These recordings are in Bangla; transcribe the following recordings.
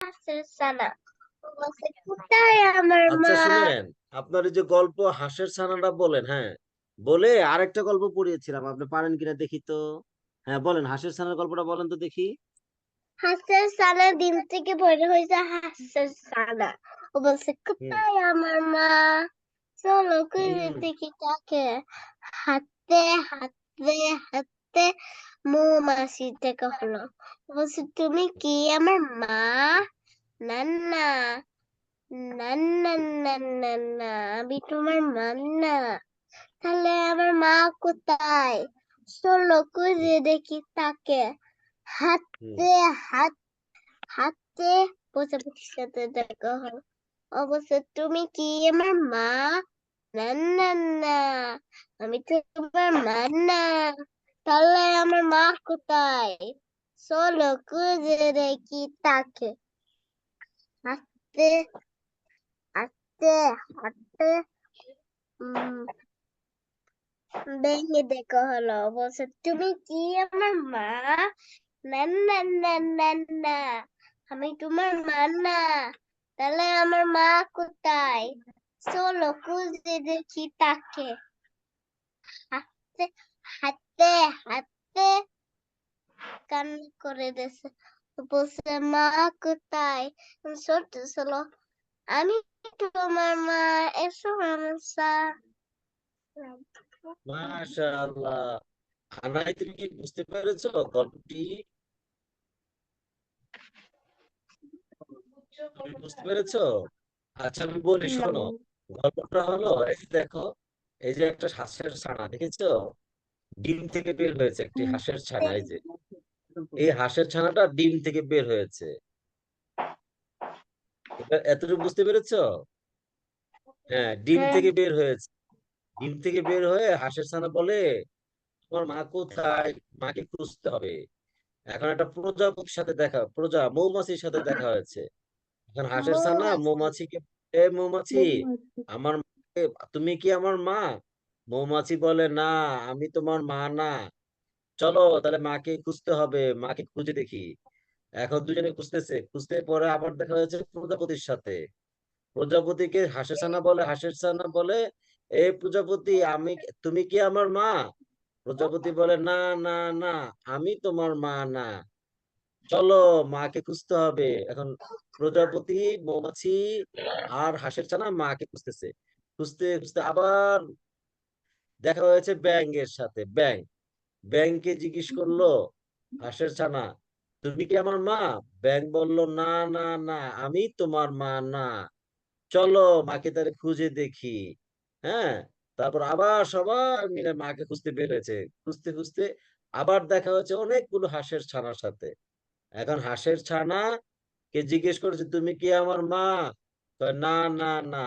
হাঁসের ছানা বলছে কোথায় আমার আচ্ছা মা। শুনেন, আপনার এই যে গল্প হাঁসের ছানাটা বলেন, হ্যাঁ বলে আরেকটা গল্প পড়িয়েছিলাম, আপনি পারেন কিনা দেখি তো। হ্যাঁ বলেন, হাঁসের ছানার গল্পটা বলেন তো দেখি। হাঁসের ছানা ডিম থেকে বের হয়েছে হাঁসের ছানা। ও বলছে হুম কোথায় আমার মা, চলো করে হুম দেখি তাকে। হাঁটতে হাঁটতে হাঁটতে মৌমাছি দেখা হলো। ও বলছে তুমি কি আমার মা? না না না না না না না, আমি তোমার মা না। তাহলে আমার মা কোথায়? চলো করে দেখি তাকে। হুম হাঁটতে হাঁট হাঁটতে প্রজাপতির সাথে দেখা হলো। অবশ্য তুমি কি আমার মা? না না না, আমি তো তোমার মা না। তাহলে আমার মা কোথায়? চলো খুঁজে দেখি তাকে। হাঁটতে হাঁটতে হাঁটতে উম ব্যাঙে দেখা হলো। বলছে তুমি কি আমার মা? না না না না না, আমি তোমার মা না। তাহলে আমার মা কোথায়? চলো খুঁজে দেখি তাকে। হাঁটতে হাঁটতে হাঁটতে কান্না করে দিয়েছে। বলছে মা কোথায়? ছোট ছিল, আমি তোমার মা, এসো আমার মাশাআল্লাহ। আনাই, তুমি কি বুঝতে পেরেছো গল্পটি? তুমি বুঝতে পেরেছো? আচ্ছা আমি বলি শোনো। গল্পটা হলো, এই যে দেখো, এই যে একটা হাঁসের ছানা দেখেছো, ডিম থেকে বের হয়েছে একটি হাঁসের ছানা। এই যে এই হাঁসের ছানাটা ডিম থেকে বের হয়েছে। এবার এতটুকু বুঝতে পেরেছো? হ্যাঁ, ডিম হ্যাঁ। থেকে বের হয়েছে। ডিম থেকে বের হয়ে হাঁসের ছানা বলে, তোমার মা কোথায়? মাকে খুঁজতে হবে। এখন একটা প্রজাপতির সাথে দেখা, মৌমাছির সাথে দেখা হয়েছে। এখন হাঁসের ছানা মৌমাছি মৌমাছিকে, এ মৌমাছি, আমার তুমি কি আমার মা? মৌমাছি বলে না, আমি তোমার মা না। চলো তাহলে মাকে খুঁজতে হবে, মাকে খুঁজে দেখি। এখন দুজনে খুঁজতেছে, খুঁজতে পরে আবার দেখা হয়েছে প্রজাপতির সাথে। প্রজাপতিকে হাঁসের ছানা বলে, হাঁসের ছানা বলে, এ প্রজাপতি, তুমি কি আমার মা? প্রজাপতি বলে না, না না, আমি তোমার মা না। চলো মাকে খুঁজতে হবে। এখন প্রজাপতি, মৌমাছি আর হাঁসের ছানা মাকে খুঁজতেছে। খুঁজতে খুঁজতে আবার দেখা হয়েছে ব্যাঙের সাথে। ব্যাঙকে জিজ্ঞেস করলো হাঁসের ছানা, তুমি কি আমার মা? ব্যাঙ বলল না, না না, আমি তোমার মা না। চলো মাকে তাহলে খুঁজে দেখি। হ্যাঁ, তারপর আবার সবাই মিলে মাকে খুঁজতে বেরোছে। খুঁজতে খুঁজতে আবার দেখা হচ্ছে অনেকগুলো হাঁসের ছানার সাথে। এখন হাঁসের ছানা কে জিজ্ঞেস করেছে, তুমি কি আমার মা? কয়, না না না।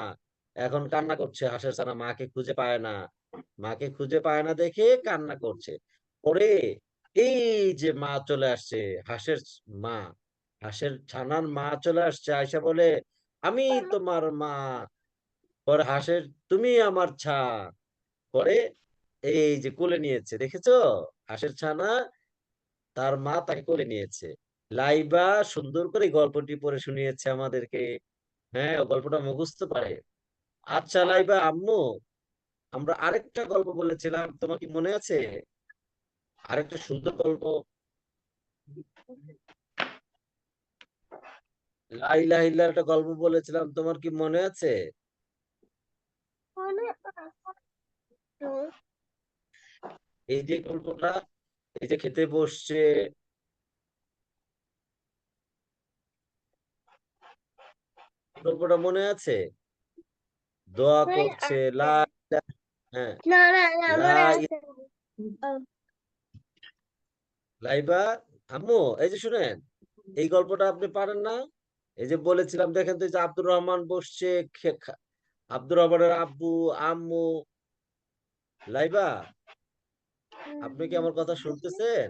এখন কান্না করছে হাঁসের ছানা, মাকে খুঁজে পায় না। মাকে খুঁজে পায় না দেখে কান্না করছে। পরে এই যে মা চলে আসছে, হাঁসের মা, হাঁসের ছানার মা চলে আসছে, আয়সা বলে, আমি তোমার মা। পরে হাঁসের, তুমি আমার ছা। পরে এই যে কোলে নিয়েছে, দেখেছো? হাঁসের ছানা তার মা তাকে কোলে নিয়েছে। লাইবা সুন্দর করে গল্পটি পড়ে শুনিয়েছে আমাদেরকে। হ্যাঁ, ও গল্পটা মুখস্থ পারে। আচ্ছা লাইবা আম্মু, আমরা আরেকটা গল্প বলেছিলাম, তোমার কি মনে আছে? আরেকটা সুন্দর গল্প, লা ইলাহা ইল্লাল্লাহ, একটা গল্প বলেছিলাম, তোমার কি মনে আছে? মনে তো। এই যে গল্পটা, এই যে খেতে বসছে, গল্পটা মনে আছে? দোয়া করছে, লা ইলাহা, হ্যাঁ, না না না, লা মনে আছে। লাইবা আম্মু, এই যে শুনেন, এই গল্পটা আপনি পারেন না? এই যে বলেছিলাম, দেখেন তো, এই যে আব্দুর রহমান বসছে, আব্দুর রহমানের আব্বু, আম্মু, লাইবা, আপনি কি আমার কথা শুনতেছেন?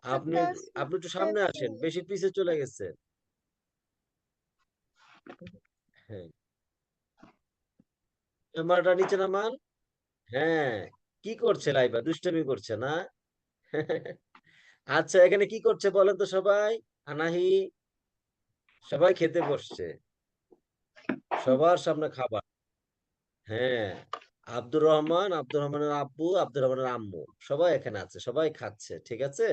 আপনি আপনি একটু সামনে আসেন, বেশি পিছে চলে গেছেন। হ্যাঁ, ক্যামেরাটা নিচে নামান। হ্যাঁ, কি করছে লাইবা? দুষ্টামি করছে না? আচ্ছা, এখানে কি করছে বলেন তো সবাই? আনাহি, সবাই খেতে বসছে, সবার সামনে খাবার। হ্যাঁ, আব্দুর রহমানের আব্বু, আব্দুর রহমানের আম্মু সবাই এখানে আছে, সবাই খাচ্ছে, ঠিক আছে,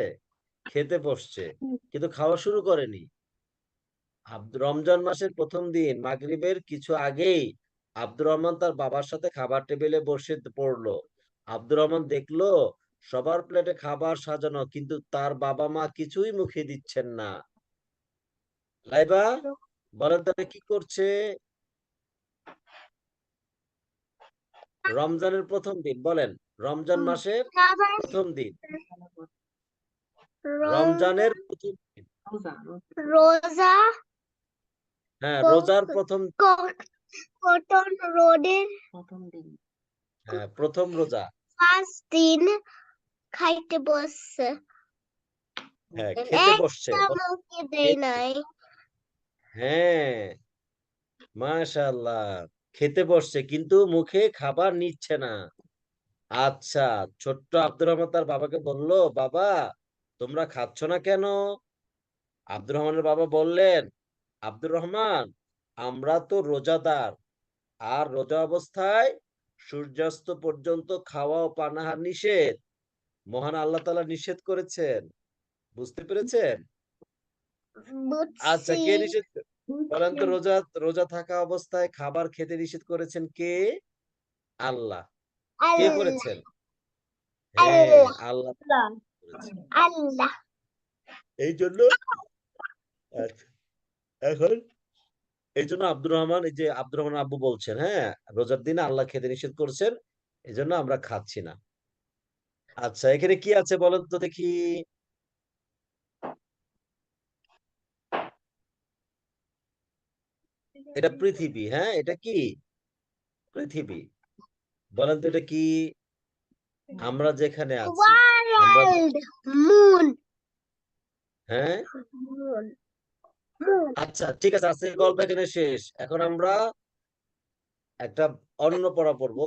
খেতে বসছে, কিন্তু খাওয়া শুরু করেনি। রমজান মাসের প্রথম দিন মাগরিবের কিছু আগেই আব্দুর রহমান তার বাবার সাথে খাবার টেবিলে বসে পড়লো। আব্দুর রহমান দেখলো সবার প্লেটে খাবার সাজানো, কিন্তু তার বাবা মা কিছুই মুখে দিচ্ছেন না। লাইবা, বলেন তাহলে কি করছে? রমজানের প্রথম দিন, বলেন, রমজান মাসের খাবার প্রথম দিন, রং রমজানের প্রথম দিন, রোজা হ্যাঁ, ক- রোজার প্রথম, কটন রোডের হ্যাঁ, প্রথম রোজা, ফার্স্ট দিন খাইতে বসছে, হ্যাঁ, খেতে বসছে, একটা মুখে দেয় খেতে, নাই। হ্যাঁ, মাশাআল্লাহ, খেতে বসছে কিন্তু মুখে খাবার নিচ্ছে না। আচ্ছা, ছোট্ট আব্দুর রহমান তার বাবাকে বললো, বাবা তোমরা খাচ্ছ না কেন? আব্দুর রহমানের বাবা বললেন, আব্দুর রহমান, আমরা তো রোজাদার, আর রোজা অবস্থায় সূর্যাস্ত পর্যন্ত খাওয়া ও পানাহার নিষেধ, মহান আল্লাহ তাআলা নিষেধ করেছেন, বুঝতে পেরেছেন? আচ্ছা, বুঝছি। কে নিষেধ বলেন তো, রোজা রোজা থাকা অবস্থায় খাবার খেতে নিষেধ করেছেন কে? আল্লাহ। কে আল্লাহ করেছেন? হ্যাঁ, আল্লাহ আল্লাহ করেছেন। আল্লাহ। এই জন্য, আচ্ছা, এখন এই জন্য আব্দুর রহমান, এই যে আব্দুর রহমান আব্বু বলছেন, হ্যাঁ, রোজার দিনে আল্লাহ খেতে নিষেধ করছেন, এই জন্য আমরা খাচ্ছি না। আচ্ছা, এখানে কি আছে বলেন তো দেখি? এটা পৃথিবী, হ্যাঁ, এটা কি? পৃথিবী। বলেন তো এটা কি? আমরা যেখানে আছি, আমরা, ওয়ার্ল্ড মুন হ্যাঁ, মুন মুন। আচ্ছা, ঠিক আছে, আজকের গল্প এখানে শেষ। এখন আমরা একটা অন্য পড়া পড়বো।